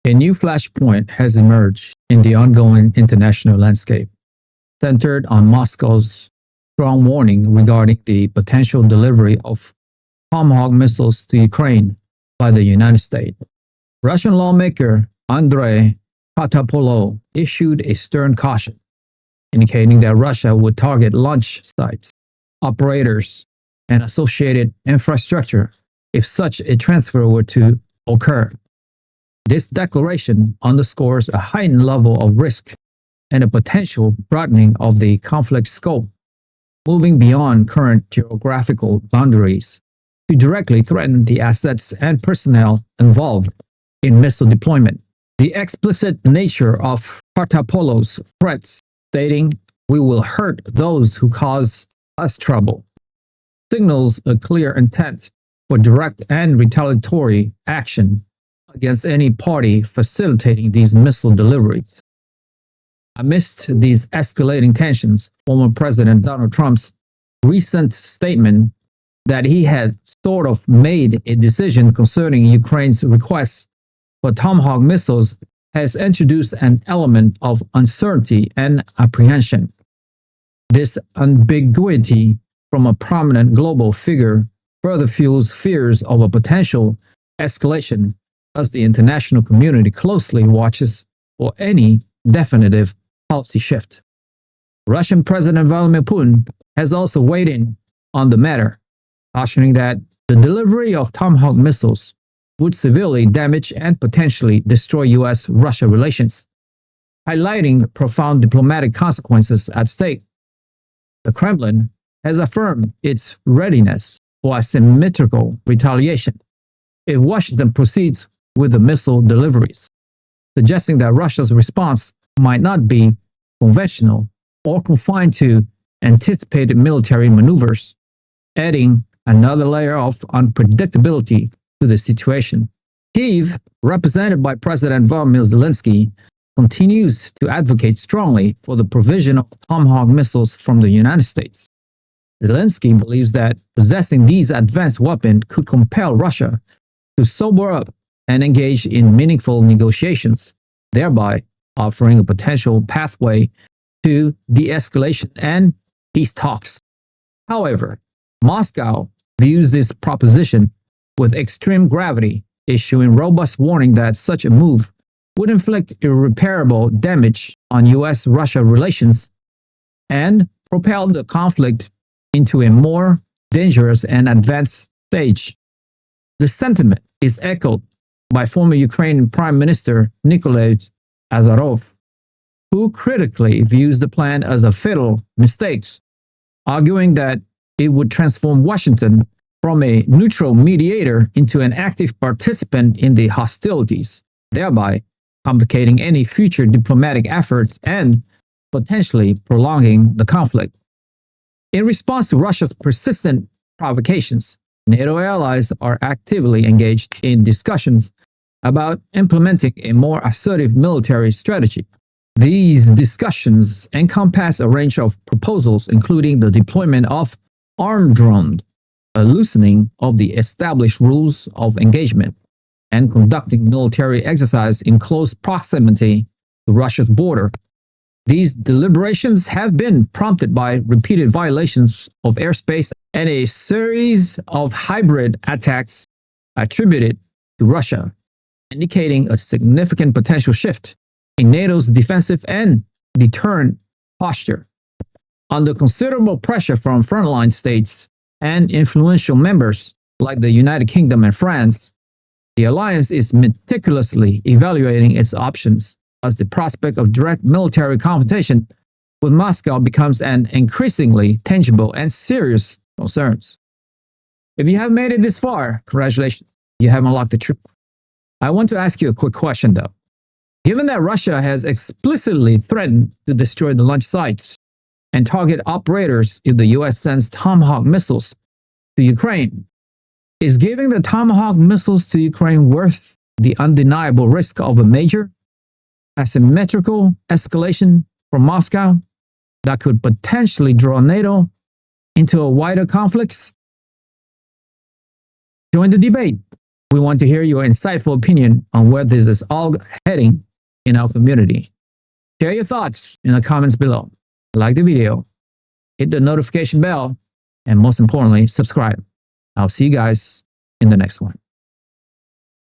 A new flashpoint has emerged in the ongoing international landscape, centered on Moscow's strong warning regarding the potential delivery of Tomahawk missiles to Ukraine by the United States. Russian lawmaker Andrei Kartapolov issued a stern caution, indicating that Russia would target launch sites, operators, and associated infrastructure if such a transfer were to occur. This declaration underscores a heightened level of risk and a potential broadening of the conflict scope, moving beyond current geographical boundaries to directly threaten the assets and personnel involved in missile deployment. The explicit nature of Kartapolov's threats, stating, "We will hurt those who cause us trouble," signals a clear intent for direct and retaliatory action against any party facilitating these missile deliveries. Amidst these escalating tensions, former President Donald Trump's recent statement that he had sort of made a decision concerning Ukraine's request for Tomahawk missiles has introduced an element of uncertainty and apprehension. This ambiguity from a prominent global figure further fuels fears of a potential escalation as the international community closely watches for any definitive policy shift. Russian President Vladimir Putin has also weighed in on the matter, cautioning that the delivery of Tomahawk missiles would severely damage and potentially destroy US-Russia relations, highlighting profound diplomatic consequences at stake. The Kremlin has affirmed its readiness for asymmetrical retaliation if Washington proceeds with the missile deliveries, suggesting that Russia's response might not be conventional or confined to anticipated military maneuvers, adding another layer of unpredictability to the situation. Kyiv, represented by President Volodymyr Zelensky, continues to advocate strongly for the provision of Tomahawk missiles from the United States. Zelensky believes that possessing these advanced weapons could compel Russia to sober up and engage in meaningful negotiations, thereby offering a potential pathway to de-escalation and peace talks. However, Moscow views this proposition with extreme gravity, issuing robust warning that such a move would inflict irreparable damage on US-Russia relations and propel the conflict into a more dangerous and advanced stage. The sentiment is echoed by former Ukrainian Prime Minister Nikolay Azarov, who critically views the plan as a fatal mistake, arguing that it would transform Washington from a neutral mediator into an active participant in the hostilities, thereby complicating any future diplomatic efforts and potentially prolonging the conflict. In response to Russia's persistent provocations, NATO allies are actively engaged in discussions about implementing a more assertive military strategy. These discussions encompass a range of proposals, including the deployment of armed drones, a loosening of the established rules of engagement, and conducting military exercise in close proximity to Russia's border. These deliberations have been prompted by repeated violations of airspace and a series of hybrid attacks attributed to Russia, indicating a significant potential shift in NATO's defensive and deterrent posture. Under considerable pressure from frontline states and influential members like the United Kingdom and France, the alliance is meticulously evaluating its options as the prospect of direct military confrontation with Moscow becomes an increasingly tangible and serious concern. If you have made it this far, congratulations, you have unlocked the truth. I want to ask you a quick question though. Given that Russia has explicitly threatened to destroy the launch sites and target operators if the US sends Tomahawk missiles to Ukraine, is giving the Tomahawk missiles to Ukraine worth the undeniable risk of a major asymmetrical escalation from Moscow that could potentially draw NATO into a wider conflict? Join the debate. We want to hear your insightful opinion on where this is all heading in our community. Share your thoughts in the comments below. Like the video, hit the notification bell, and most importantly, subscribe. I'll see you guys in the next one.